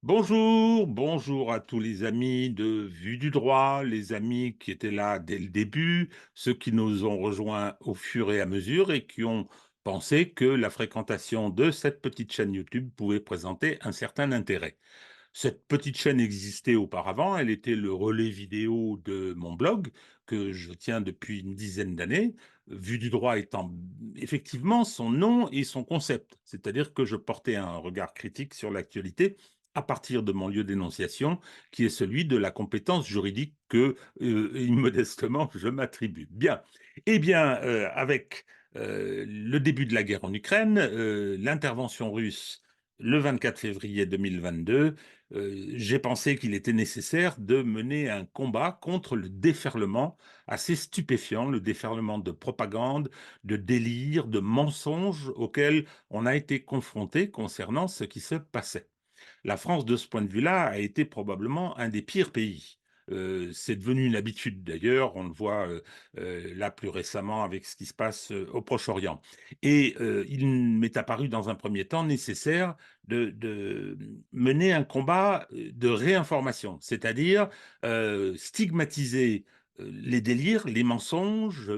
Bonjour, bonjour à tous les amis de Vue du droit, les amis qui étaient là dès le début, ceux qui nous ont rejoints au fur et à mesure et qui ont pensé que la fréquentation de cette petite chaîne YouTube pouvait présenter un certain intérêt. Cette petite chaîne existait auparavant, elle était le relais vidéo de mon blog que je tiens depuis une dizaine d'années, Vue du droit étant effectivement son nom et son concept, c'est-à-dire que je portais un regard critique sur l'actualité à partir de mon lieu d'énonciation, qui est celui de la compétence juridique que, immodestement, je m'attribue. Bien. Eh bien, avec le début de la guerre en Ukraine, l'intervention russe le 24 février 2022, j'ai pensé qu'il était nécessaire de mener un combat contre le déferlement assez stupéfiant, le déferlement de propagande, de délire, de mensonges auxquels on a été confronté concernant ce qui se passait. La France, de ce point de vue-là, a été probablement un des pires pays. C'est devenu une habitude d'ailleurs, on le voit là plus récemment avec ce qui se passe au Proche-Orient. Et il m'est apparu dans un premier temps nécessaire de mener un combat de réinformation, c'est-à-dire stigmatiser les délires, les mensonges,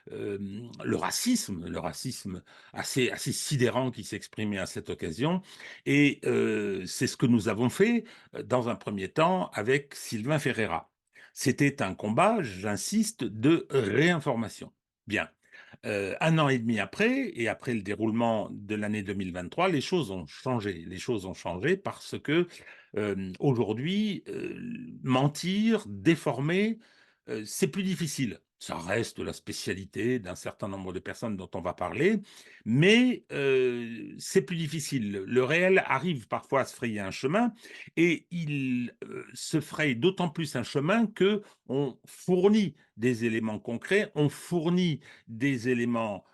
le racisme assez sidérant qui s'exprimait à cette occasion, et c'est ce que nous avons fait dans un premier temps avec Sylvain Ferreira. C'était un combat, j'insiste, de réinformation. Bien. Un an et demi après, et après le déroulement de l'année 2023, les choses ont changé. Les choses ont changé parce que aujourd'hui, mentir, déformer, c'est plus difficile. Ça reste la spécialité d'un certain nombre de personnes dont on va parler, mais c'est plus difficile. Le réel arrive parfois à se frayer un chemin, et il se fraye d'autant plus un chemin que on fournit des éléments concrets, on fournit des éléments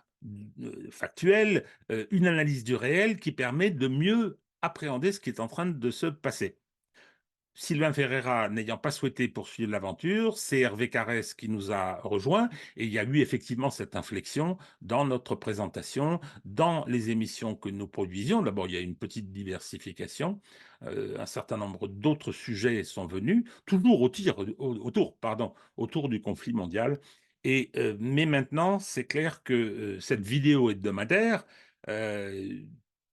factuels, une analyse du réel qui permet de mieux appréhender ce qui est en train de se passer. Sylvain Ferreira n'ayant pas souhaité poursuivre l'aventure, c'est Hervé Carrès qui nous a rejoints, et il y a eu effectivement cette inflexion dans notre présentation, dans les émissions que nous produisions. D'abord, il y a une petite diversification, un certain nombre d'autres sujets sont venus, toujours autour du conflit mondial. Et, mais maintenant, c'est clair que cette vidéo hebdomadaire, euh,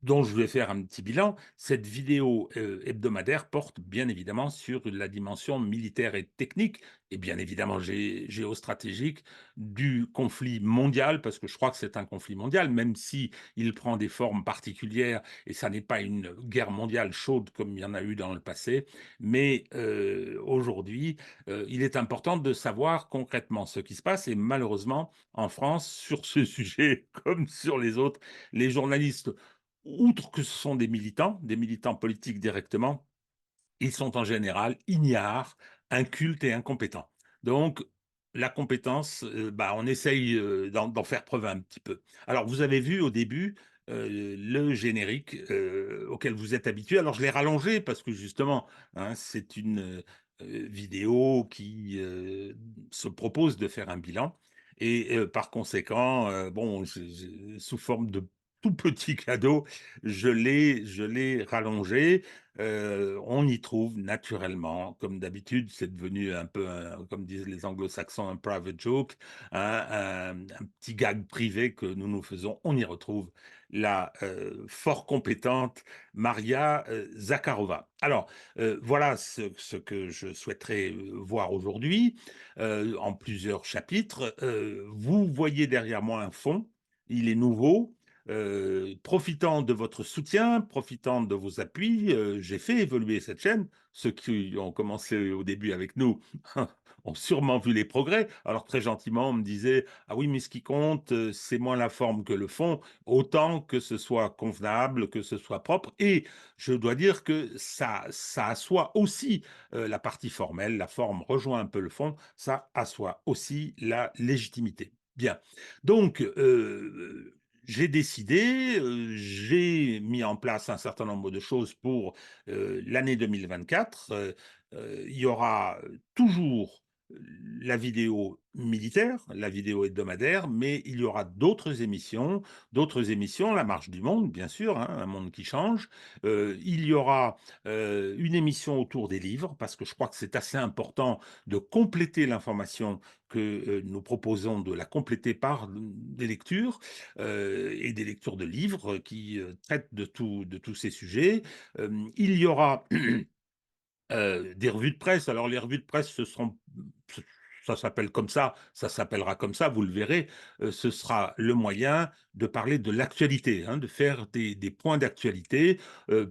dont je vais faire un petit bilan, cette vidéo hebdomadaire porte bien évidemment sur la dimension militaire et technique, et bien évidemment géostratégique du conflit mondial, parce que je crois que c'est un conflit mondial, même si il prend des formes particulières, et ça n'est pas une guerre mondiale chaude comme il y en a eu dans le passé, mais aujourd'hui, il est important de savoir concrètement ce qui se passe, et malheureusement, en France, sur ce sujet, comme sur les autres, les journalistes, outre que ce sont des militants politiques directement, ils sont en général ignares, incultes et incompétents. Donc, la compétence, on essaye d'en faire preuve un petit peu. Alors, vous avez vu au début le générique auquel vous êtes habitué. Alors, je l'ai rallongé parce que justement, hein, c'est une vidéo qui se propose de faire un bilan. Et par conséquent, bon, sous forme de tout petit cadeau, je l'ai rallongé. On y trouve naturellement, comme d'habitude, c'est devenu un peu, comme disent les anglo-saxons, un private joke, hein, un petit gag privé que nous nous faisons. On y retrouve la fort compétente Maria Zakharova. Alors, voilà ce que je souhaiterais voir aujourd'hui en plusieurs chapitres. Vous voyez derrière moi un fond, il est nouveau. Profitant de votre soutien, profitant de vos appuis, j'ai fait évoluer cette chaîne. Ceux qui ont commencé au début avec nous ont sûrement vu les progrès. Alors très gentiment, on me disait: ah oui, mais ce qui compte, c'est moins la forme que le fond, autant que ce soit convenable, que ce soit propre. Et je dois dire que ça assoit aussi la partie formelle, la forme rejoint un peu le fond, ça assoit aussi la légitimité. Bien. Donc, j'ai décidé, j'ai mis en place un certain nombre de choses pour l'année 2024. Il y aura toujours la vidéo militaire, la vidéo hebdomadaire, mais il y aura d'autres émissions, La Marche du Monde, bien sûr, hein, un monde qui change. Il y aura une émission autour des livres, parce que je crois que c'est assez important de compléter l'information que nous proposons, de la compléter par des lectures et des lectures de livres qui traitent de tous ces sujets. Il y aura des revues de presse. Alors, les revues de presse, ça s'appelle comme ça s'appellera comme ça, vous le verrez. Ce sera le moyen de parler de l'actualité, hein, de faire des points d'actualité,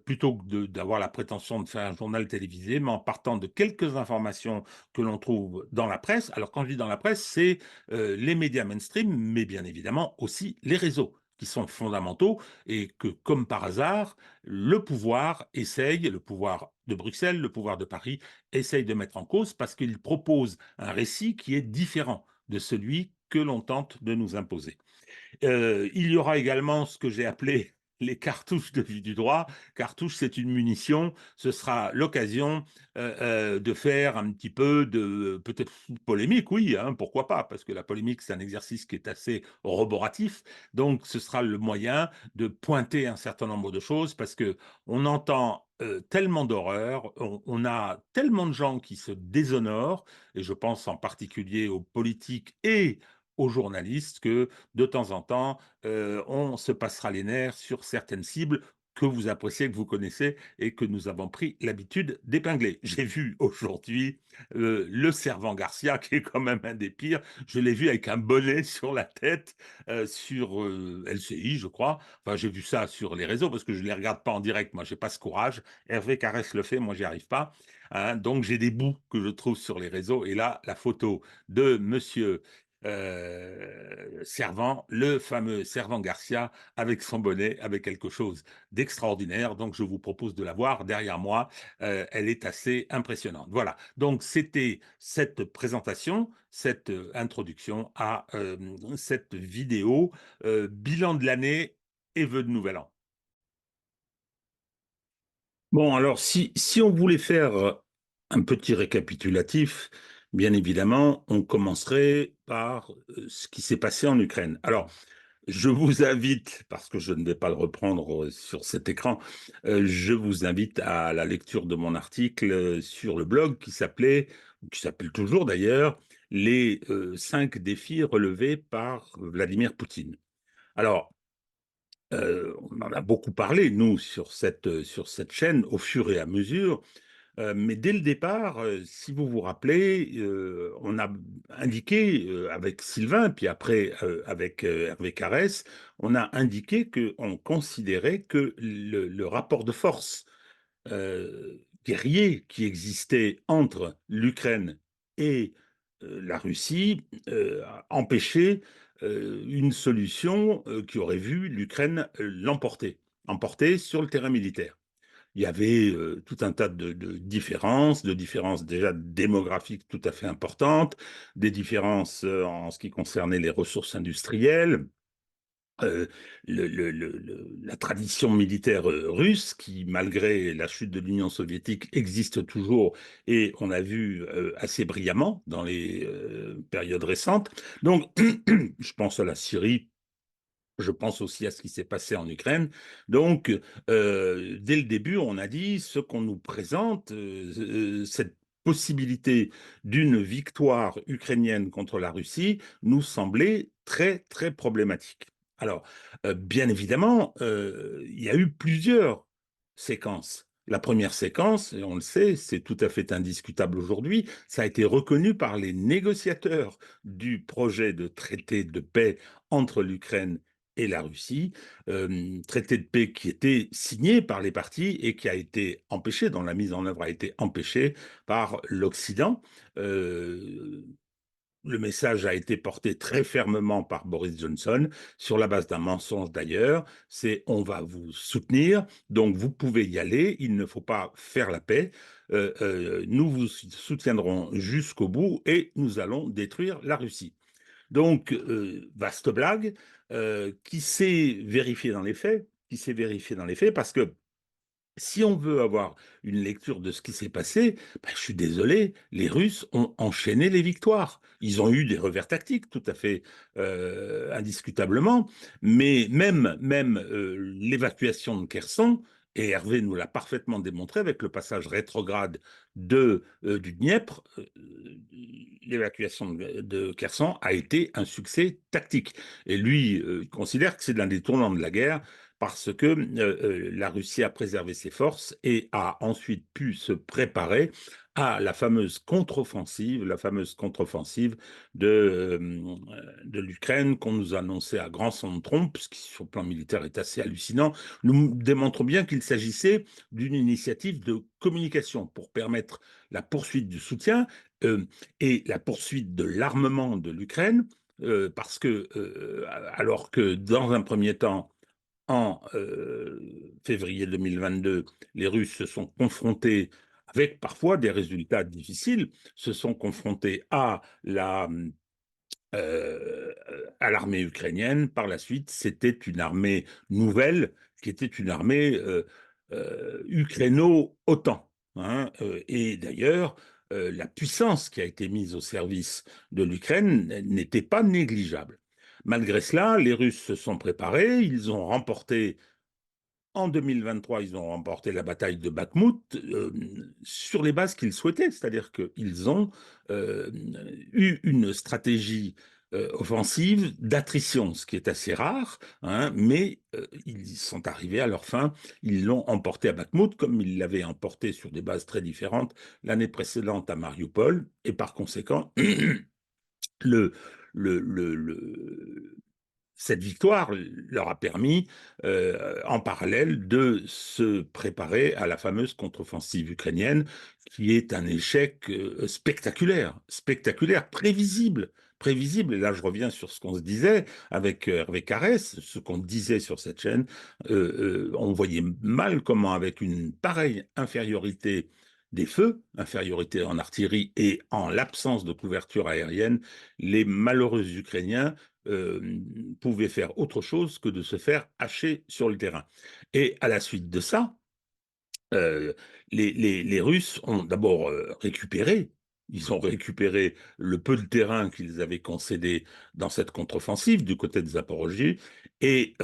plutôt que d'avoir la prétention de faire un journal télévisé, mais en partant de quelques informations que l'on trouve dans la presse. Alors, quand je dis dans la presse, c'est les médias mainstream, mais bien évidemment aussi les réseaux qui sont fondamentaux et que, comme par hasard, le pouvoir de Bruxelles, le pouvoir de Paris, essaye de mettre en cause parce qu'il propose un récit qui est différent de celui que l'on tente de nous imposer. Il y aura également ce que j'ai appelé les cartouches de vie du droit. Cartouche, c'est une munition. Ce sera l'occasion de faire un petit peu de peut-être polémique, oui, hein, pourquoi pas, parce que la polémique, c'est un exercice qui est assez roboratif. Donc, ce sera le moyen de pointer un certain nombre de choses, parce que on entend tellement d'horreurs, on a tellement de gens qui se déshonorent, et je pense en particulier aux politiques et aux journalistes, que de temps en temps, on se passera les nerfs sur certaines cibles que vous appréciez, que vous connaissez et que nous avons pris l'habitude d'épingler. J'ai vu aujourd'hui le servant Garcia, qui est quand même un des pires. Je l'ai vu avec un bonnet sur la tête sur LCI, je crois. Enfin, j'ai vu ça sur les réseaux parce que je ne les regarde pas en direct. Moi, j'ai pas ce courage. Hervé Carès le fait, moi, j'y arrive pas. Hein. Donc, j'ai des bouts que je trouve sur les réseaux. Et là, la photo de monsieur Servant, le fameux Servant Garcia, avec son bonnet, avec quelque chose d'extraordinaire. Donc, je vous propose de la voir derrière moi. Elle est assez impressionnante. Voilà. Donc, c'était cette présentation, cette introduction à cette vidéo bilan de l'année et vœux de nouvel an. Bon, alors si on voulait faire un petit récapitulatif, bien évidemment, on commencerait par ce qui s'est passé en Ukraine. Alors, je vous invite, parce que je ne vais pas le reprendre sur cet écran, je vous invite à la lecture de mon article sur le blog qui s'appelle toujours d'ailleurs, les 5 défis relevés par Vladimir Poutine. Alors, on en a beaucoup parlé, nous, sur cette chaîne, au fur et à mesure. Mais dès le départ, si vous vous rappelez, on a indiqué avec Sylvain, puis après avec Hervé Carès, on a indiqué qu'on considérait que le rapport de force guerrier qui existait entre l'Ukraine et la Russie empêchait une solution qui aurait vu l'Ukraine emporter sur le terrain militaire. Il y avait tout un tas de différences déjà démographiques tout à fait importantes, des différences en ce qui concernait les ressources industrielles, euh, la tradition militaire russe, qui, malgré la chute de l'Union soviétique, existe toujours et on a vu assez brillamment dans les périodes récentes. Donc, je pense à la Syrie. Je pense aussi à ce qui s'est passé en Ukraine. Donc, dès le début, on a dit ce qu'on nous présente, cette possibilité d'une victoire ukrainienne contre la Russie nous semblait très, très problématique. Alors, bien évidemment, il y a eu plusieurs séquences. La première séquence, et on le sait, c'est tout à fait indiscutable aujourd'hui, ça a été reconnu par les négociateurs du projet de traité de paix entre l'Ukraine et la Russie, traité de paix qui était signé par les partis et qui a été empêché, dont la mise en œuvre a été empêchée par l'Occident. Euh, le message a été porté très fermement par Boris Johnson, sur la base d'un mensonge d'ailleurs, c'est on va vous soutenir, donc vous pouvez y aller, il ne faut pas faire la paix, nous vous soutiendrons jusqu'au bout et nous allons détruire la Russie. Donc, vaste blague, qui s'est vérifiée dans les faits, parce que si on veut avoir une lecture de ce qui s'est passé, ben, je suis désolé, les Russes ont enchaîné les victoires. Ils ont eu des revers tactiques, tout à fait indiscutablement, mais même l'évacuation de Kherson, et Hervé nous l'a parfaitement démontré avec le passage rétrograde du Dniepr, l'évacuation de Kherson a été un succès tactique. Et lui, il considère que c'est l'un des tournants de la guerre parce que la Russie a préservé ses forces et a ensuite pu se préparer à la fameuse contre-offensive de l'Ukraine qu'on nous annonçait à grand son de trompe, ce qui sur le plan militaire est assez hallucinant, nous démontre bien qu'il s'agissait d'une initiative de communication pour permettre la poursuite du soutien et la poursuite de l'armement de l'Ukraine, parce que alors que dans un premier temps, en février 2022, les Russes se sont confrontés, avec parfois des résultats difficiles, se sont confrontés euh, à l'armée ukrainienne. Par la suite, c'était une armée nouvelle, qui était une armée ukraino-OTAN. Hein, et d'ailleurs, la puissance qui a été mise au service de l'Ukraine n'était pas négligeable. Malgré cela, les Russes se sont préparés, ils ont remporté en 2023, ils ont remporté la bataille de Bakhmout sur les bases qu'ils souhaitaient, c'est-à-dire qu'ils ont euh, eu une stratégie offensive d'attrition, ce qui est assez rare, hein, mais ils sont arrivés à leur fin. Ils l'ont emporté à Bakhmout, comme ils l'avaient emporté sur des bases très différentes l'année précédente à Mariupol, et par conséquent, le, le cette victoire leur a permis, en parallèle, de se préparer à la fameuse contre-offensive ukrainienne, qui est un échec spectaculaire, spectaculaire, prévisible. Prévisible, et là je reviens sur ce qu'on se disait avec Hervé Carès, ce qu'on disait sur cette chaîne, on voyait mal comment avec une pareille infériorité des feux, infériorité en artillerie et en l'absence de couverture aérienne, les malheureux Ukrainiens pouvait faire autre chose que de se faire hacher sur le terrain. Et à la suite de ça, euh, les Russes ont d'abord récupéré. Ils ont récupéré le peu de terrain qu'ils avaient concédé dans cette contre-offensive du côté de Zaporozhye et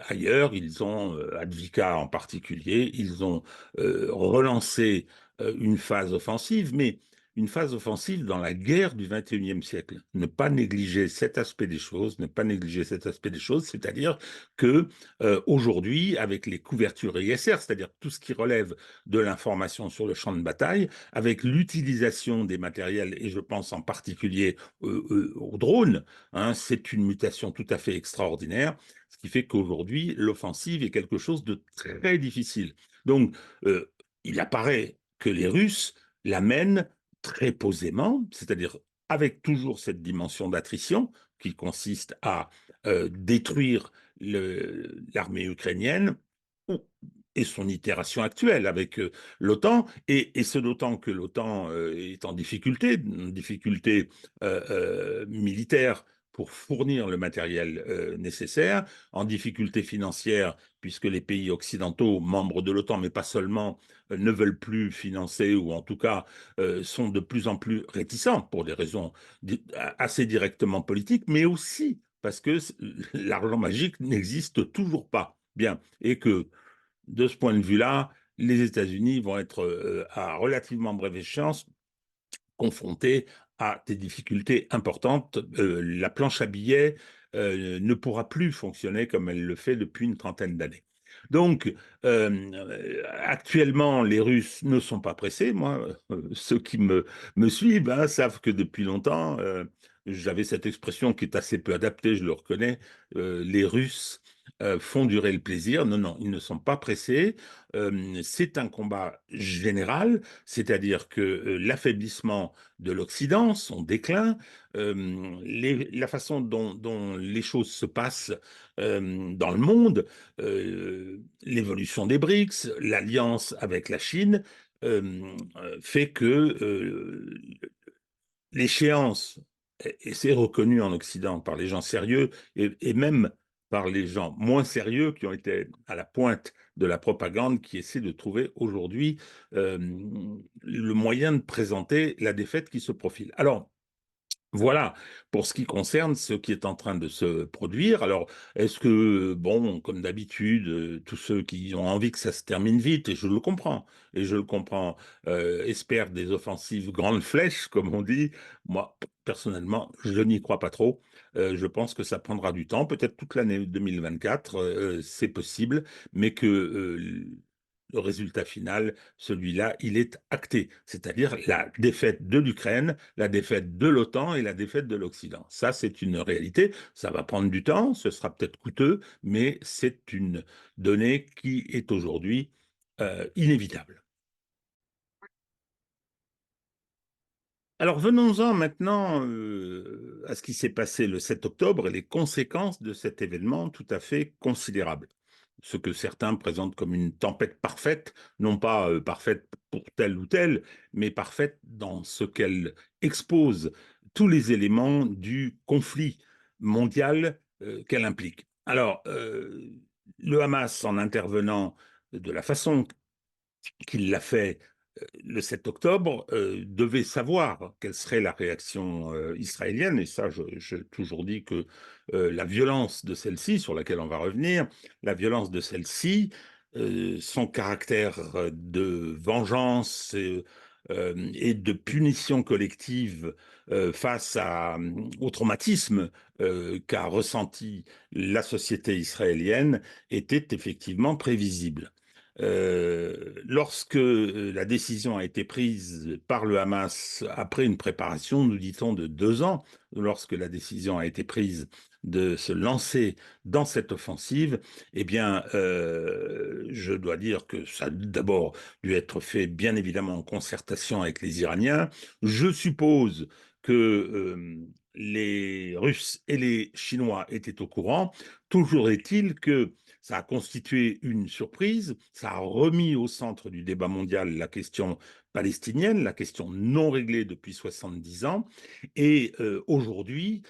ailleurs, ils ont, Advika en particulier, ils ont relancé une phase offensive, mais une phase offensive dans la guerre du XXIe siècle. Ne pas négliger cet aspect des choses, ne pas négliger cet aspect des choses, c'est-à-dire que aujourd'hui, avec les couvertures ISR, c'est-à-dire tout ce qui relève de l'information sur le champ de bataille, avec l'utilisation des matériels, et je pense en particulier aux drones, hein, c'est une mutation tout à fait extraordinaire, ce qui fait qu'aujourd'hui, l'offensive est quelque chose de très difficile. Donc, il apparaît que les Russes la mènent très posément, c'est-à-dire avec toujours cette dimension d'attrition qui consiste à détruire l'armée ukrainienne et son itération actuelle avec l'OTAN, et ce d'autant que l'OTAN est en difficulté, une difficulté militaire pour fournir le matériel nécessaire, en difficulté financière, puisque les pays occidentaux, membres de l'OTAN, mais pas seulement, ne veulent plus financer, ou en tout cas sont de plus en plus réticents, pour des raisons assez directement politiques, mais aussi parce que l'argent magique n'existe toujours pas. Bien, et que de ce point de vue-là, les États-Unis vont être à relativement brève échéance confrontés à des difficultés importantes. La planche à billets ne pourra plus fonctionner comme elle le fait depuis une trentaine d'années. Donc, actuellement, les Russes ne sont pas pressés. Moi, ceux qui me suivent hein, savent que depuis longtemps, j'avais cette expression qui est assez peu adaptée, je le reconnais, les Russes font durer le plaisir. Non, non, ils ne sont pas pressés. C'est un combat général, c'est-à-dire que l'affaiblissement de l'Occident, son déclin, la façon dont les choses se passent dans le monde, l'évolution des BRICS, l'alliance avec la Chine, fait que l'échéance, et c'est reconnu en Occident par les gens sérieux, et même par les gens moins sérieux qui ont été à la pointe de la propagande, qui essaient de trouver aujourd'hui euh, le moyen de présenter la défaite qui se profile. Alors, voilà, pour ce qui concerne ce qui est en train de se produire. Alors, est-ce que, bon, comme d'habitude, tous ceux qui ont envie que ça se termine vite, et je le comprends, espèrent des offensives grandes flèches, comme on dit. Moi, personnellement, je n'y crois pas trop. Je pense que ça prendra du temps, peut-être toute l'année 2024, c'est possible, mais que le résultat final, celui-là, il est acté, c'est-à-dire la défaite de l'Ukraine, la défaite de l'OTAN et la défaite de l'Occident. Ça, c'est une réalité. Ça va prendre du temps, ce sera peut-être coûteux, mais c'est une donnée qui est aujourd'hui inévitable. Alors venons-en maintenant à ce qui s'est passé le 7 octobre et les conséquences de cet événement tout à fait considérable. Ce que certains présentent comme une tempête parfaite, non pas parfaite pour tel ou tel, mais parfaite dans ce qu'elle expose tous les éléments du conflit mondial qu'elle implique. Alors, le Hamas, en intervenant de la façon qu'il l'a fait le 7 octobre, devait savoir quelle serait la réaction israélienne. Et ça, j'ai toujours dit que la violence de celle-ci, sur laquelle on va revenir, la violence de celle-ci, son caractère de vengeance et de punition collective face au traumatisme qu'a ressenti la société israélienne était effectivement prévisible. Lorsque la décision a été prise par le Hamas après une préparation, nous dit-on, de 2 ans, lorsque la décision a été prise de se lancer dans cette offensive, eh bien, je dois dire que ça a d'abord dû être fait, bien évidemment, en concertation avec les Iraniens. Je suppose que les Russes et les Chinois étaient au courant. Toujours est-il que ça a constitué une surprise, ça a remis au centre du débat mondial la question palestinienne, la question non réglée depuis 70 ans. Et aujourd'hui,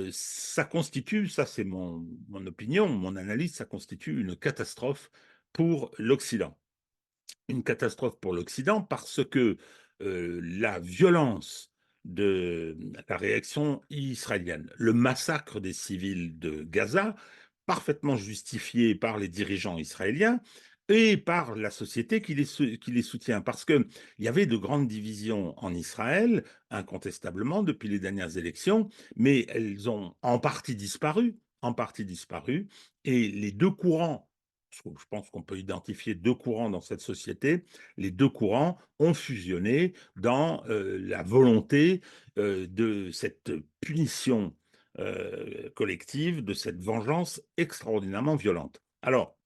ça constitue, ça c'est mon opinion, mon analyse, ça constitue une catastrophe pour l'Occident. Une catastrophe pour l'Occident parce que la violence de la réaction israélienne, le massacre des civils de Gaza, parfaitement justifié par les dirigeants israéliens et par la société qui les soutient. Parce qu'il y avait de grandes divisions en Israël, incontestablement, depuis les dernières élections, mais elles ont en partie disparu, et les deux courants, je pense qu'on peut identifier deux courants dans cette société, les deux courants ont fusionné dans la volonté de cette punition collective, de cette vengeance extraordinairement violente. Alors,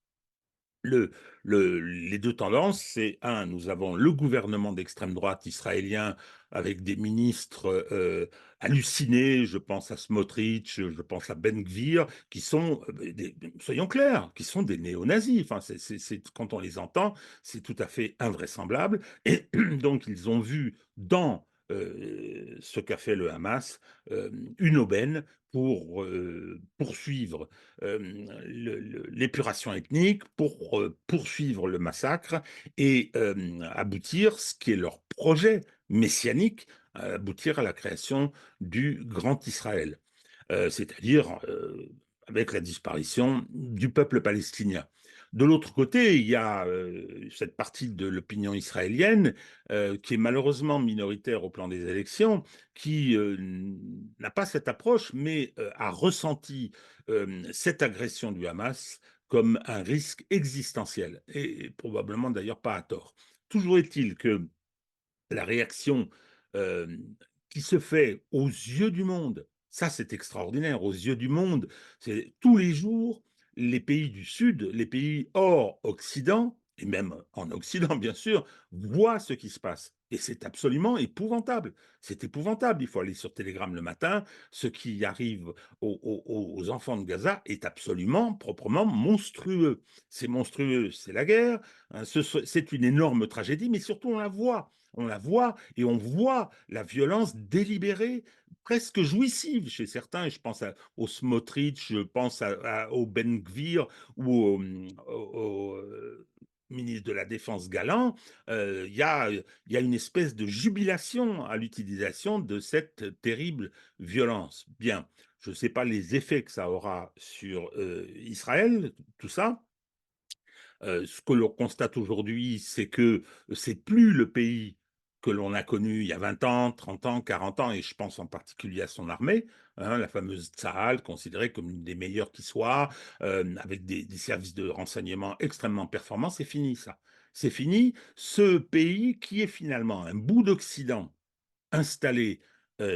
le, les deux tendances, c'est un, nous avons le gouvernement d'extrême droite israélien avec des ministres hallucinés, je pense à Smotrich, je pense à Ben Gvir, qui sont, soyons clairs, qui sont des néo-nazis. Enfin, quand on les entend, c'est tout à fait invraisemblable. Et donc, ils ont vu dans ce qu'a fait le Hamas une aubaine pour poursuivre l'épuration ethnique, pour poursuivre le massacre et aboutir, ce qui est leur projet messianique, aboutir à la création du Grand Israël, c'est-à-dire avec la disparition du peuple palestinien. De l'autre côté, il y a cette partie de l'opinion israélienne qui est malheureusement minoritaire au plan des élections, qui n'a pas cette approche, mais a ressenti cette agression du Hamas comme un risque existentiel, et probablement d'ailleurs pas à tort. Toujours est-il que la réaction euh, qui se fait aux yeux du monde, ça c'est extraordinaire, aux yeux du monde, c'est tous les jours les pays du Sud, les pays hors Occident, et même en Occident, bien sûr, voient ce qui se passe. Et c'est absolument épouvantable. C'est épouvantable. Il faut aller sur Telegram le matin. Ce qui arrive aux enfants de Gaza est absolument, proprement monstrueux. C'est monstrueux, c'est la guerre. Hein, c'est une énorme tragédie, mais surtout on la voit. On la voit et on voit la violence délibérée, presque jouissive chez certains. Et je pense au Smotrich, je pense au Ben Gvir ou au ministre de la Défense Galland, y a une espèce de jubilation à l'utilisation de cette terrible violence. Bien, je ne sais pas les effets que ça aura sur Israël, tout ça. Ce que l'on constate aujourd'hui, c'est que c'est plus le pays que l'on a connu il y a 20 ans, 30 ans, 40 ans, et je pense en particulier à son armée, hein, la fameuse Tsahal, considérée comme une des meilleures qui soit, avec des services de renseignement extrêmement performants. C'est fini ça. C'est fini. Ce pays qui est finalement un bout d'Occident installé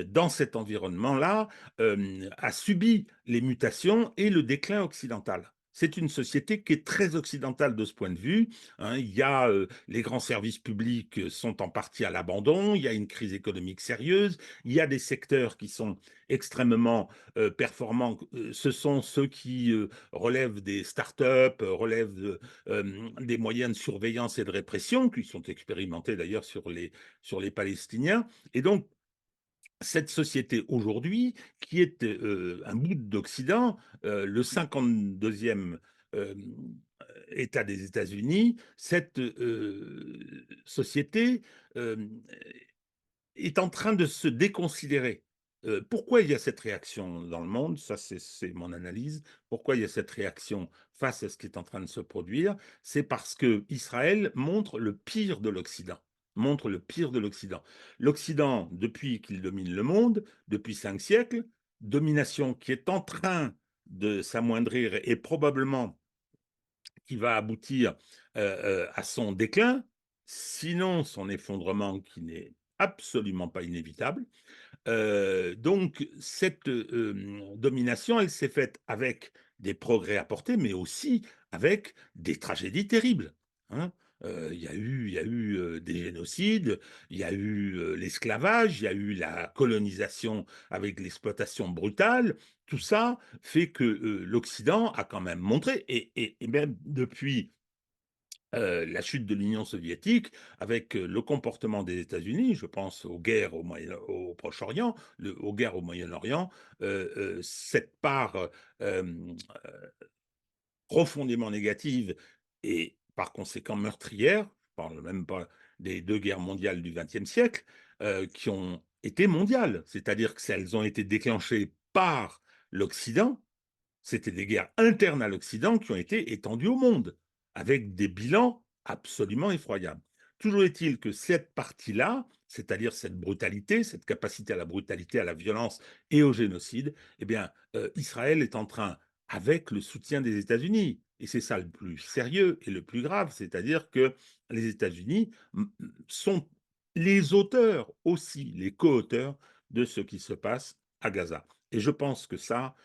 dans cet environnement-là a subi les mutations et le déclin occidental. C'est une société qui est très occidentale de ce point de vue. Hein. Il y a les grands services publics sont en partie à l'abandon. Il y a une crise économique sérieuse. Il y a des secteurs qui sont extrêmement performants. Ce sont ceux qui relèvent des start-up, relèvent des moyens de surveillance et de répression, qui sont expérimentés d'ailleurs sur les Palestiniens. Et donc, cette société aujourd'hui, qui est un bout d'Occident, le 52e euh, État des États-Unis, cette société euh, est en train de se déconsidérer. Pourquoi il y a cette réaction dans le monde? Ça, c'est mon analyse. Pourquoi il y a cette réaction face à ce qui est en train de se produire? C'est parce que Israël montre le pire de l'Occident. Montre le pire de l'Occident. L'Occident, depuis qu'il domine le monde, depuis 5 siècles, domination qui est en train de s'amoindrir et probablement qui va aboutir à son déclin, sinon son effondrement qui n'est absolument pas inévitable. Donc, cette domination, elle s'est faite avec des progrès apportés, mais aussi avec des tragédies terribles. Hein. Il y a eu des génocides, il y a eu l'esclavage, il y a eu la colonisation avec l'exploitation brutale. Tout ça fait que l'Occident a quand même montré, et même depuis la chute de l'Union soviétique, avec le comportement des États-Unis, je pense aux guerres au Proche-Orient, aux guerres au Moyen-Orient, cette part profondément négative et par conséquent meurtrière, je ne parle même pas des 2 guerres mondiales du XXe siècle, qui ont été mondiales, c'est-à-dire qu'elles ont été déclenchées par l'Occident. C'était des guerres internes à l'Occident qui ont été étendues au monde, avec des bilans absolument effroyables. Toujours est-il que cette partie-là, c'est-à-dire cette brutalité, cette capacité à la brutalité, à la violence et au génocide, eh bien, Israël est en train, avec le soutien des États-Unis, et c'est ça le plus sérieux et le plus grave, c'est-à-dire que les États-Unis sont les auteurs aussi, les co-auteurs de ce qui se passe à Gaza. Et je pense que ça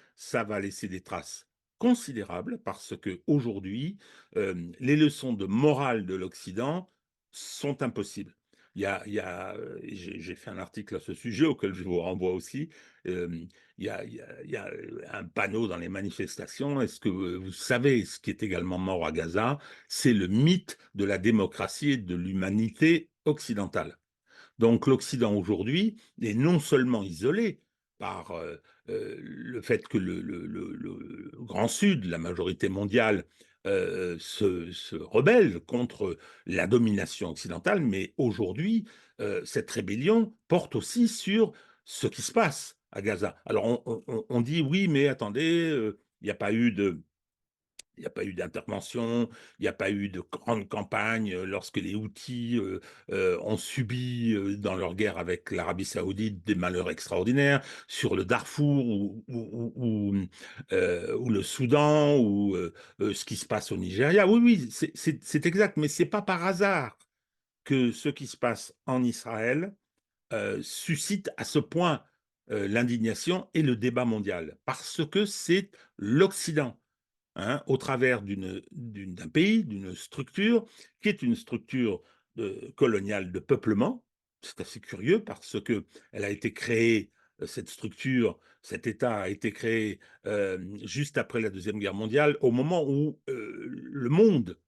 va laisser des traces considérables parce que aujourd'hui, les leçons de morale de l'Occident sont impossibles. J'ai fait un article à ce sujet auquel je vous renvoie aussi. Il y a un panneau dans les manifestations. Est-ce que vous savez ce qui est également mort à Gaza? C'est le mythe de la démocratie et de l'humanité occidentale. Donc l'Occident aujourd'hui est non seulement isolé par le fait que le Grand Sud, la majorité mondiale, se rebelle contre la domination occidentale, mais aujourd'hui, cette rébellion porte aussi sur ce qui se passe à Gaza. Alors on dit oui, mais attendez, il n'y a pas eu de il n'y a pas eu d'intervention, il n'y a pas eu de grande campagne lorsque les Houthis ont subi dans leur guerre avec l'Arabie Saoudite des malheurs extraordinaires sur le Darfour ou le Soudan ou ce qui se passe au Nigeria. Oui, oui, c'est exact, mais c'est pas par hasard que ce qui se passe en Israël suscite à ce point l'indignation et le débat mondial, parce que c'est l'Occident. hein, au travers d'un pays, d'une structure, qui est une structure coloniale de peuplement. C'est assez curieux parce que elle a été créée, cette structure, cet État a été créé juste après la Deuxième Guerre mondiale, au moment où le monde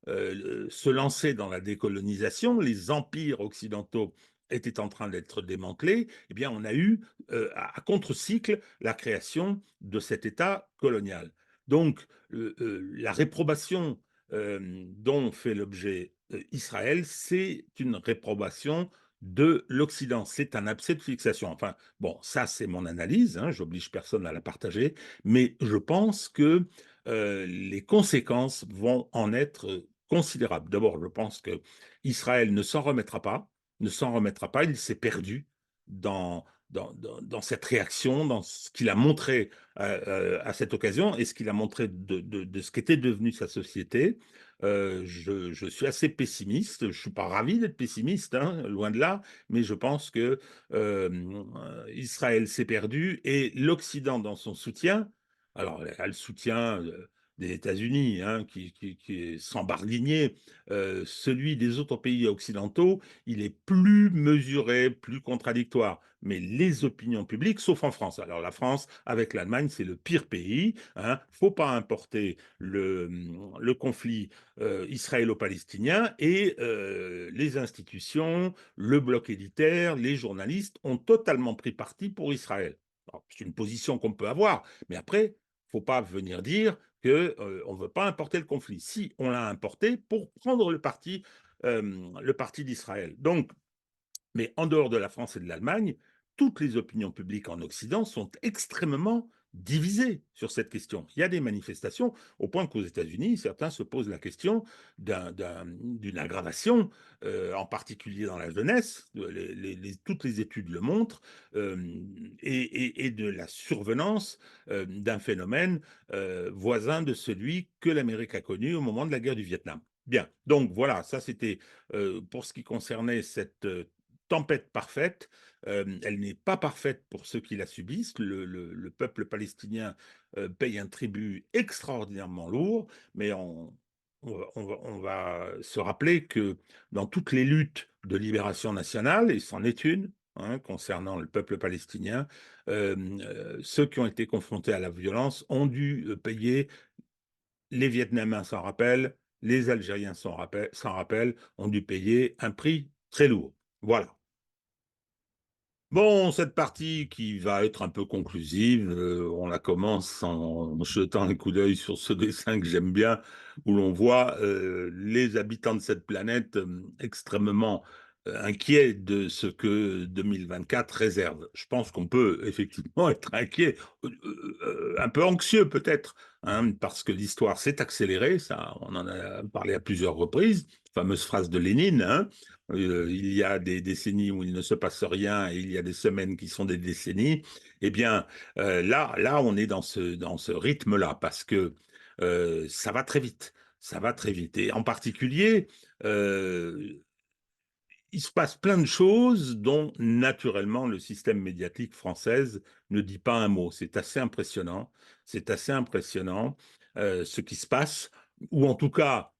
se lançait dans la décolonisation, les empires occidentaux étaient en train d'être démantelés, eh bien, on a eu à contre-cycle la création de cet État colonial. Donc, la réprobation dont fait l'objet Israël, c'est une réprobation de l'Occident. C'est un abcès de fixation. Enfin, bon, ça, c'est mon analyse, hein, j'oblige personne à la partager, mais je pense que les conséquences vont en être considérables. D'abord, je pense que Israël ne s'en remettra pas, ne s'en remettra pas. Il s'est perdu dans cette réaction, dans ce qu'il a montré à cette occasion et ce qu'il a montré de ce qu'était devenu sa société. Je suis assez pessimiste. Je ne suis pas ravi d'être pessimiste, hein, loin de là, mais je pense que Israël s'est perdu et l'Occident, dans son soutien, alors, elle a le soutien des États-Unis, hein, qui est sans barguigner. Celui des autres pays occidentaux, il est plus mesuré, plus contradictoire. Mais les opinions publiques, sauf en France. Alors, la France, avec l'Allemagne, c'est le pire pays. Hein. Faut pas importer le conflit israélo-palestinien et les institutions, le bloc élitaire, les journalistes ont totalement pris parti pour Israël. C'est une position qu'on peut avoir, mais après, il ne faut pas venir dire qu'on ne veut pas importer le conflit. Si, on l'a importé pour prendre le parti d'Israël. Donc, mais en dehors de la France et de l'Allemagne, toutes les opinions publiques en Occident sont extrêmement divisées sur cette question. Il y a des manifestations au point qu'aux États-Unis, certains se posent la question d'une aggravation, en particulier dans la jeunesse, toutes les études le montrent, et de la survenance d'un phénomène voisin de celui que l'Amérique a connu au moment de la guerre du Vietnam. Bien, donc voilà, ça c'était pour ce qui concernait cette tempête parfaite. Elle n'est pas parfaite pour ceux qui la subissent. Le peuple palestinien paye un tribut extraordinairement lourd, mais on va se rappeler que dans toutes les luttes de libération nationale, et c'en est une, hein, concernant le peuple palestinien, ceux qui ont été confrontés à la violence ont dû payer. Les Vietnamiens s'en rappellent, les Algériens s'en rappellent, ont dû payer un prix très lourd. Voilà. Bon, cette partie qui va être un peu conclusive, on la commence en jetant un coup d'œil sur ce dessin que j'aime bien, où l'on voit les habitants de cette planète extrêmement inquiets de ce que 2024 réserve. Je pense qu'on peut effectivement être inquiet, un peu anxieux peut-être, hein, parce que l'histoire s'est accélérée, ça, on en a parlé à plusieurs reprises, fameuse phrase de Lénine, hein, il y a des décennies où il ne se passe rien et il y a des semaines qui sont des décennies, eh bien, là, on est dans ce rythme-là parce que ça va très vite. Ça va très vite. Et en particulier, euh, il se passe plein de choses dont, naturellement, le système médiatique français ne dit pas un mot. C'est assez impressionnant. C'est assez impressionnant ce qui se passe, ou en tout cas,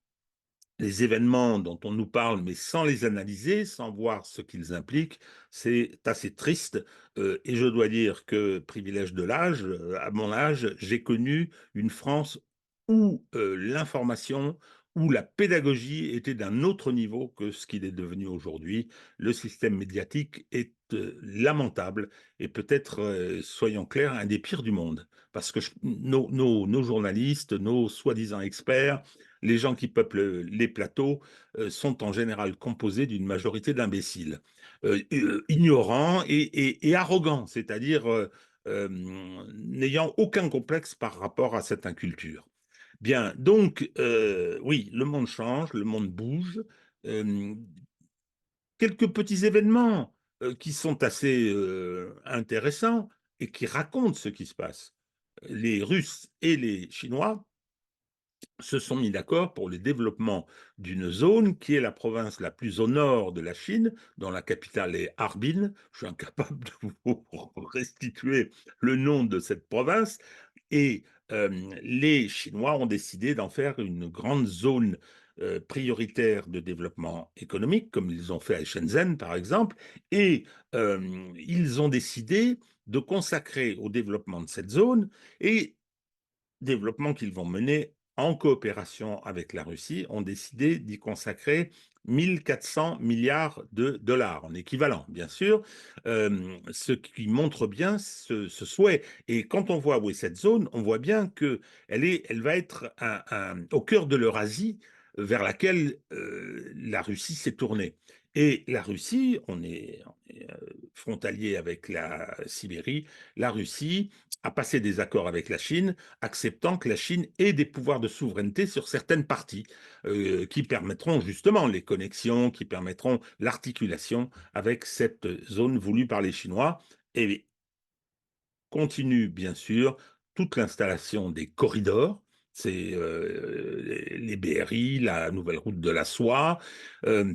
les événements dont on nous parle, mais sans les analyser, sans voir ce qu'ils impliquent, c'est assez triste. Et je dois dire que, privilège de l'âge, à mon âge, j'ai connu une France où l'information, où la pédagogie était d'un autre niveau que ce qu'il est devenu aujourd'hui. Le système médiatique est lamentable et peut-être, soyons clairs, un des pires du monde. Parce que nos journalistes, nos soi-disant experts, les gens qui peuplent les plateaux sont en général composés d'une majorité d'imbéciles, ignorants et arrogants, c'est-à-dire n'ayant aucun complexe par rapport à cette inculture. Bien, donc, oui, le monde change, le monde bouge. Euh, Quelques petits événements qui sont assez intéressants et qui racontent ce qui se passe. Les Russes et les Chinois se sont mis d'accord pour le développement d'une zone qui est la province la plus au nord de la Chine, dont la capitale est Harbin. Je suis incapable de vous restituer le nom de cette province. Et les Chinois ont décidé d'en faire une grande zone prioritaire de développement économique, comme ils ont fait à Shenzhen, par exemple, et ils ont décidé de consacrer au développement de cette zone et développement qu'ils vont mener en coopération avec la Russie, ont décidé d'y consacrer 1400 milliards de dollars, en équivalent, bien sûr, ce qui montre bien ce souhait. Et quand on voit où est cette zone, on voit bien qu'elle va être au cœur de l'Eurasie vers laquelle la Russie s'est tournée. Et la Russie, on est frontalier avec la Sibérie, la Russie a passé des accords avec la Chine, acceptant que la Chine ait des pouvoirs de souveraineté sur certaines parties, qui permettront justement les connexions, qui permettront l'articulation avec cette zone voulue par les Chinois. Et continue, bien sûr, toute l'installation des corridors, c'est les BRI, la nouvelle route de la soie, euh,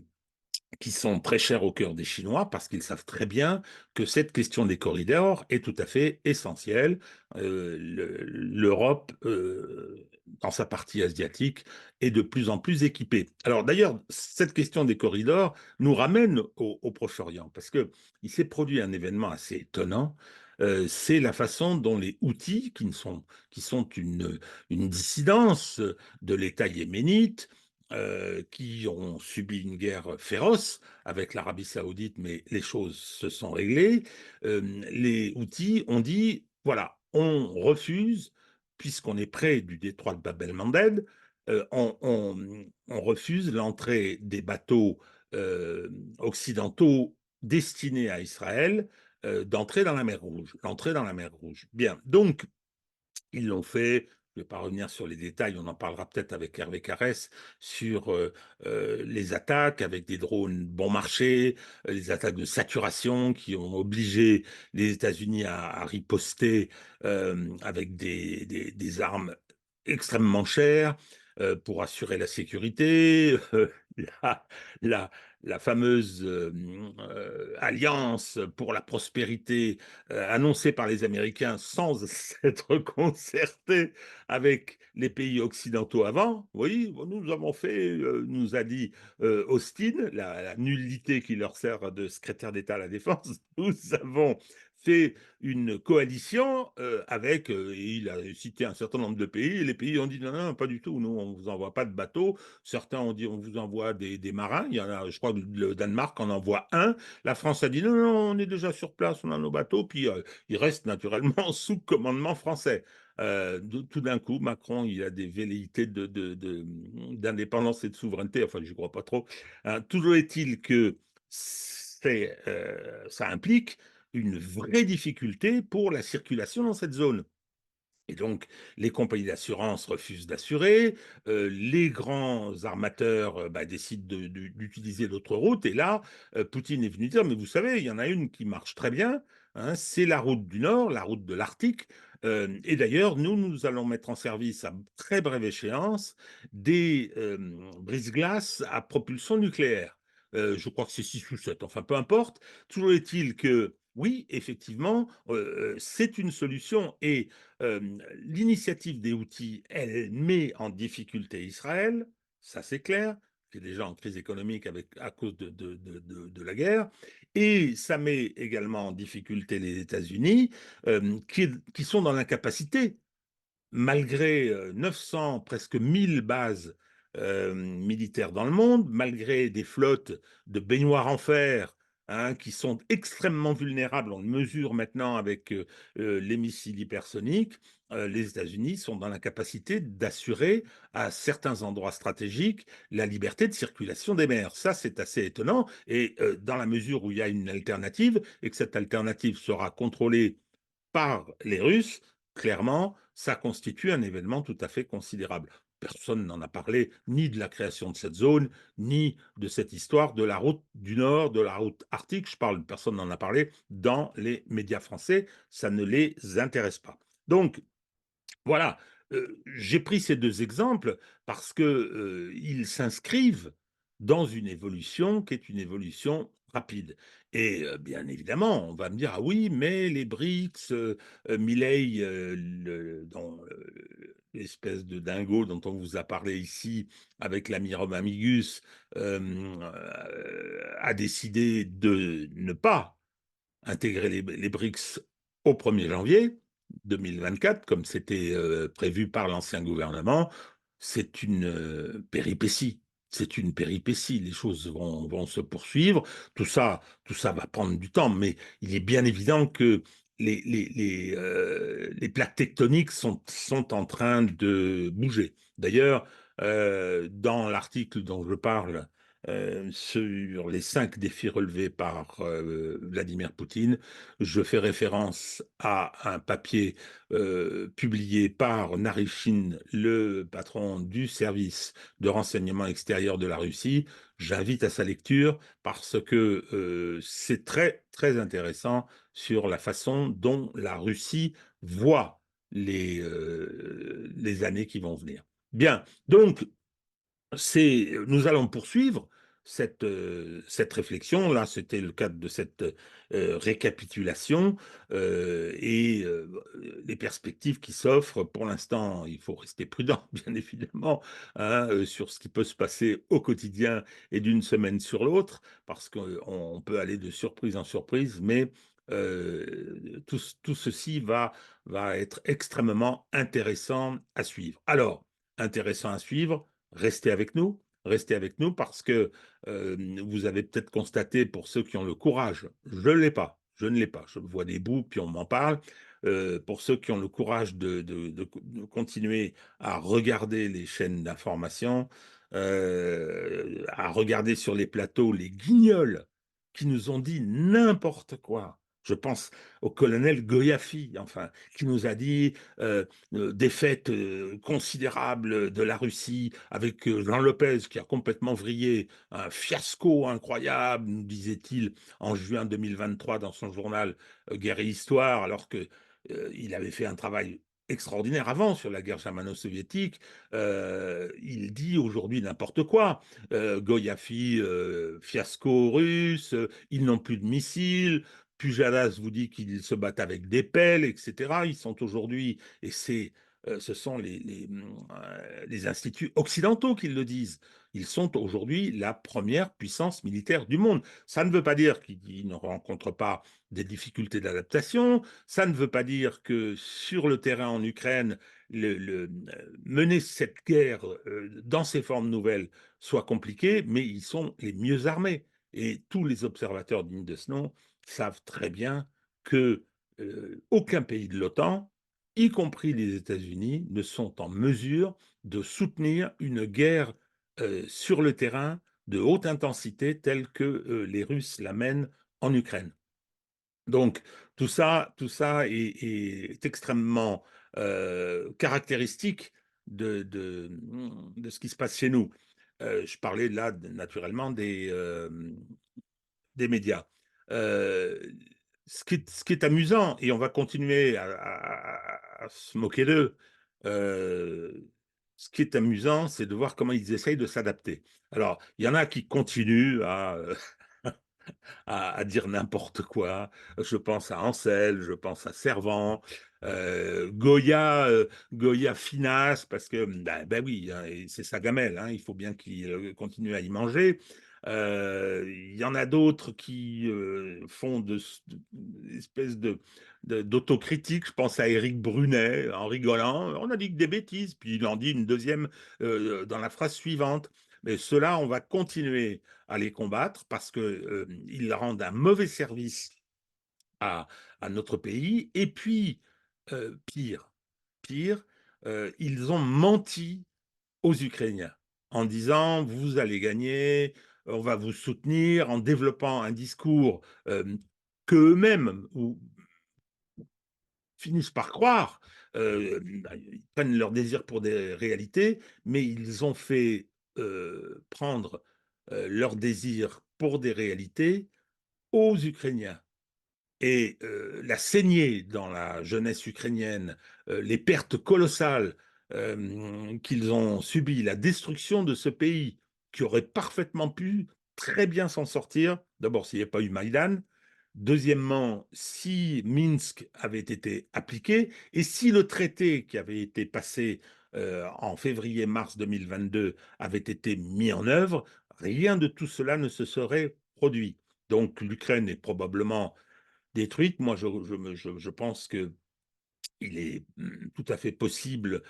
qui sont très chers au cœur des Chinois parce qu'ils savent très bien que cette question des corridors est tout à fait essentielle. L'Europe, dans sa partie asiatique, est de plus en plus équipée. Alors d'ailleurs, cette question des corridors nous ramène au Proche-Orient parce que il s'est produit un événement assez étonnant. C'est la façon dont les Houthis, qui sont une dissidence de l'État yéménite, qui ont subi une guerre féroce avec l'Arabie saoudite, mais les choses se sont réglées. Les Houthis ont dit, voilà, on refuse, puisqu'on est près du détroit de Bab el-Mandeb, on refuse l'entrée des bateaux occidentaux destinés à Israël d'entrer dans la mer Rouge, l'entrée dans la mer Rouge. Bien, donc ils l'ont fait. Je ne vais pas revenir sur les détails, on en parlera peut-être avec Hervé Carès sur les attaques avec des drones bon marché, les attaques de saturation qui ont obligé les États-Unis à riposter avec des armes extrêmement chères pour assurer la sécurité. La, la, la fameuse alliance pour la prospérité annoncée par les Américains sans s'être concerté avec les pays occidentaux avant. Oui, nous avons fait, nous a dit Austin, la nullité qui leur sert de secrétaire d'État à la Défense, nous avons fait une coalition avec, et il a cité un certain nombre de pays, et les pays ont dit non, non, pas du tout, nous, on ne vous envoie pas de bateaux. Certains ont dit on vous envoie des marins, il y en a, je crois que le Danemark en envoie un. La France a dit non, non, on est déjà sur place, on a nos bateaux, puis il reste naturellement sous commandement français. Tout d'un coup, Macron, il a des velléités d'indépendance et de souveraineté, enfin, je ne crois pas trop. Toujours est-il que ça implique une vraie difficulté pour la circulation dans cette zone. Et donc, les compagnies d'assurance refusent d'assurer, les grands armateurs décident d'utiliser d'autres routes. Et là, Poutine est venu dire, mais vous savez, il y en a une qui marche très bien, hein, c'est la route du Nord, la route de l'Arctique. Et d'ailleurs, nous allons mettre en service à très brève échéance des brise-glaces à propulsion nucléaire. Je crois que c'est 6 ou 7, enfin peu importe. Toujours est-il que, oui, effectivement, c'est une solution. Et l'initiative des Houthis, elle met en difficulté Israël, ça c'est clair, qui est déjà en crise économique à cause de la guerre, et ça met également en difficulté les États-Unis, qui sont dans l'incapacité malgré 900, presque 1000 bases militaires dans le monde, malgré des flottes de baignoires en fer, hein, qui sont extrêmement vulnérables, on le mesure maintenant avec les missiles hypersoniques, les États-Unis sont dans l'incapacité d'assurer à certains endroits stratégiques la liberté de circulation des mers. Ça, c'est assez étonnant. Et dans la mesure où il y a une alternative, et que cette alternative sera contrôlée par les Russes, clairement, ça constitue un événement tout à fait considérable. Personne n'en a parlé, ni de la création de cette zone, ni de cette histoire de la route du Nord, de la route arctique. Personne n'en a parlé dans les médias français. Ça ne les intéresse pas. Donc, voilà, j'ai pris ces deux exemples parce qu'ils s'inscrivent dans une évolution qui est une évolution rapide. Et bien évidemment, on va me dire, ah oui, mais les BRICS, Milei, l'espèce de dingo dont on vous a parlé ici avec l'ami Romain Migus, a décidé de ne pas intégrer les BRICS au 1er janvier 2024, comme c'était prévu par l'ancien gouvernement. C'est une péripétie. C'est une péripétie. Les choses vont se poursuivre. Tout ça va prendre du temps, mais il est bien évident que les plaques tectoniques sont en train de bouger. D'ailleurs, dans l'article dont je parle, sur les 5 défis relevés par Vladimir Poutine, je fais référence à un papier publié par Naryshkin, le patron du service de renseignement extérieur de la Russie. J'invite à sa lecture parce que c'est très, très intéressant sur la façon dont la Russie voit les années qui vont venir. Bien, donc nous allons poursuivre cette réflexion. Là, c'était le cadre de cette récapitulation et les perspectives qui s'offrent. Pour l'instant, il faut rester prudent, bien évidemment, hein, sur ce qui peut se passer au quotidien et d'une semaine sur l'autre, parce qu'on peut aller de surprise en surprise, mais tout ceci va être extrêmement intéressant à suivre. Alors, intéressant à suivre. Restez avec nous parce que vous avez peut-être constaté pour ceux qui ont le courage, je ne l'ai pas, je ne l'ai pas, je vois des bouts puis on m'en parle, pour ceux qui ont le courage de continuer à regarder les chaînes d'information, à regarder sur les plateaux les guignols qui nous ont dit n'importe quoi. Je pense au colonel Goyafi, enfin, qui nous a dit défaite considérable de la Russie avec Jean Lopez qui a complètement vrillé, un fiasco incroyable, nous disait-il en juin 2023 dans son journal Guerre et Histoire, alors que il avait fait un travail extraordinaire avant sur la guerre germano-soviétique. Il dit aujourd'hui n'importe quoi. Goyafi, fiasco russe, ils n'ont plus de missiles. Pujadas vous dit qu'ils se battent avec des pelles, etc. Ils sont aujourd'hui, et ce sont les instituts occidentaux qui le disent, ils sont aujourd'hui la première puissance militaire du monde. Ça ne veut pas dire qu'ils ne rencontrent pas des difficultés d'adaptation, ça ne veut pas dire que sur le terrain en Ukraine, mener cette guerre dans ses formes nouvelles soit compliqué, mais ils sont les mieux armés. Et tous les observateurs dignes de ce nom savent très bien que aucun pays de l'OTAN, y compris les États-Unis, ne sont en mesure de soutenir une guerre sur le terrain de haute intensité telle que les Russes la mènent en Ukraine. Donc, tout ça est extrêmement caractéristique de ce qui se passe chez nous. Je parlais là, naturellement, des médias. Euh, ce qui est amusant, et on va continuer à se moquer d'eux, euh, ce qui est amusant, c'est de voir comment ils essayent de s'adapter. Alors, il y en a qui continuent à dire n'importe quoi. Je pense à Ansel, je pense à Servan, Goya Finas, parce que, ben oui, hein, c'est sa gamelle, hein, il faut bien qu'il continue à y manger. Il y en a d'autres qui font espèces d'autocritique. Je pense à Éric Brunet en rigolant. On a dit que des bêtises, puis il en dit une deuxième dans la phrase suivante. Mais cela, on va continuer à les combattre parce qu'ils rendent un mauvais service à, à notre pays. Et puis, pire, ils ont menti aux Ukrainiens en disant vous allez gagner, on va vous soutenir, en développant un discours qu'eux-mêmes finissent par croire. Ils prennent leur désir pour des réalités, mais ils ont fait prendre leur désir pour des réalités aux Ukrainiens. Et la saignée dans la jeunesse ukrainienne, les pertes colossales qu'ils ont subies, la destruction de ce pays qui aurait parfaitement pu très bien s'en sortir. D'abord, s'il n'y avait pas eu Maïdan. Deuxièmement, si Minsk avait été appliqué et si le traité qui avait été passé en février-mars 2022 avait été mis en œuvre, rien de tout cela ne se serait produit. Donc l'Ukraine est probablement détruite. Moi, je pense que il est tout à fait possible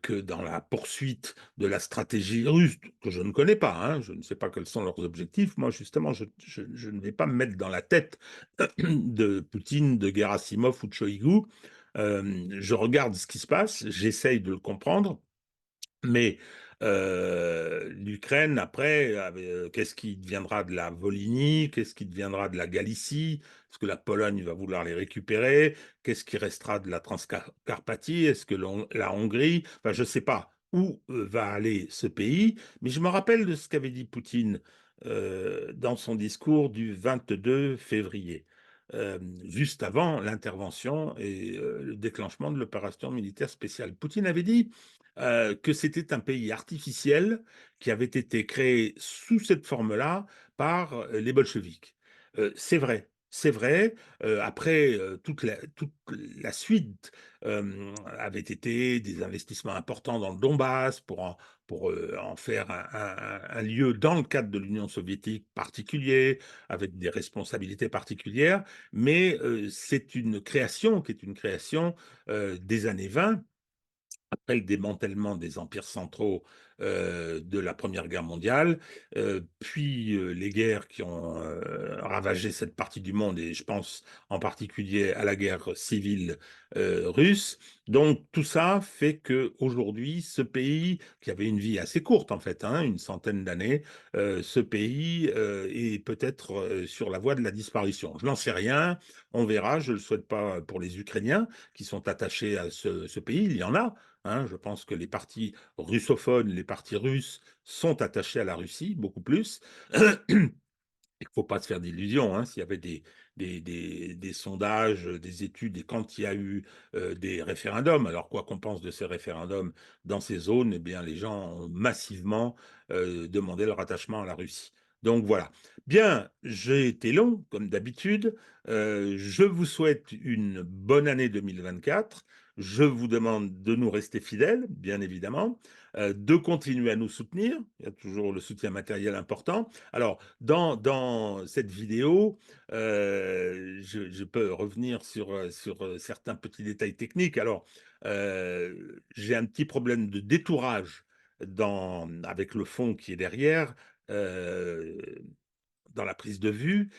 que dans la poursuite de la stratégie russe, que je ne connais pas, hein, je ne sais pas quels sont leurs objectifs, moi justement, je ne vais pas me mettre dans la tête de Poutine, de Gerasimov ou de Shoigu. Je regarde ce qui se passe, j'essaye de le comprendre, mais l'Ukraine, après, qu'est-ce qui deviendra de la Volhynie? Qu'est-ce qui deviendra de la Galicie? Est-ce que la Pologne va vouloir les récupérer? Qu'est-ce qui restera de la Transcarpathie? Est-ce que la Hongrie? Enfin, je ne sais pas où va aller ce pays, mais je me rappelle de ce qu'avait dit Poutine dans son discours du 22 février. Juste avant l'intervention et le déclenchement de l'opération militaire spéciale. Poutine avait dit que c'était un pays artificiel qui avait été créé sous cette forme-là par les bolcheviks. C'est vrai. C'est vrai. Après, toute la suite avait été des investissements importants dans le Donbass pour en faire un lieu dans le cadre de l'Union soviétique particulier, avec des responsabilités particulières. Mais c'est une création qui est une création des années 20 après le démantèlement des empires centraux de la Première Guerre mondiale, puis les guerres qui ont ravagé cette partie du monde, et je pense en particulier à la guerre civile russe. Donc tout ça fait que aujourd'hui, ce pays, qui avait une vie assez courte en fait, hein, une centaine d'années, ce pays est peut-être sur la voie de la disparition. Je n'en sais rien, on verra, je ne le souhaite pas pour les Ukrainiens qui sont attachés à ce pays, il y en a. Hein, je pense que les partis russophones, les partis russes sont attachés à la Russie, beaucoup plus. Il ne faut pas se faire d'illusions. Hein, s'il y avait des sondages, des études, et quand il y a eu des référendums, alors quoi qu'on pense de ces référendums dans ces zones, eh bien, les gens ont massivement demandé leur attachement à la Russie. Donc voilà. Bien, j'ai été long, comme d'habitude. Je vous souhaite une bonne année 2024. Je vous demande de nous rester fidèles, bien évidemment, de continuer à nous soutenir. Il y a toujours le soutien matériel important. Alors, dans cette vidéo, je peux revenir sur certains petits détails techniques. Alors, j'ai un petit problème de détourage avec le fond qui est derrière. Euh, dans la prise de vue,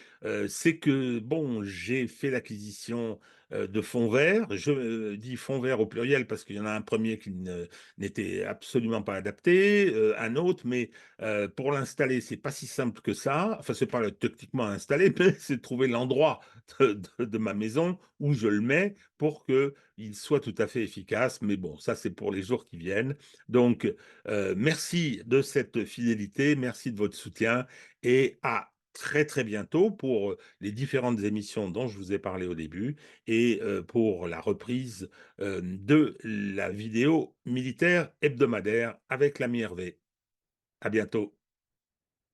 c'est que, bon, j'ai fait l'acquisition de fonds verts. Je dis fonds verts au pluriel parce qu'il y en a un premier qui n'était absolument pas adapté, un autre, mais pour l'installer, c'est pas si simple que ça. Enfin, c'est pas techniquement à installer, mais c'est de trouver l'endroit de ma maison où je le mets pour qu'il soit tout à fait efficace. Mais bon, ça, c'est pour les jours qui viennent. Donc, merci de cette fidélité, merci de votre soutien et à très très bientôt pour les différentes émissions dont je vous ai parlé au début et pour la reprise de la vidéo militaire hebdomadaire avec l'ami Hervé. À bientôt.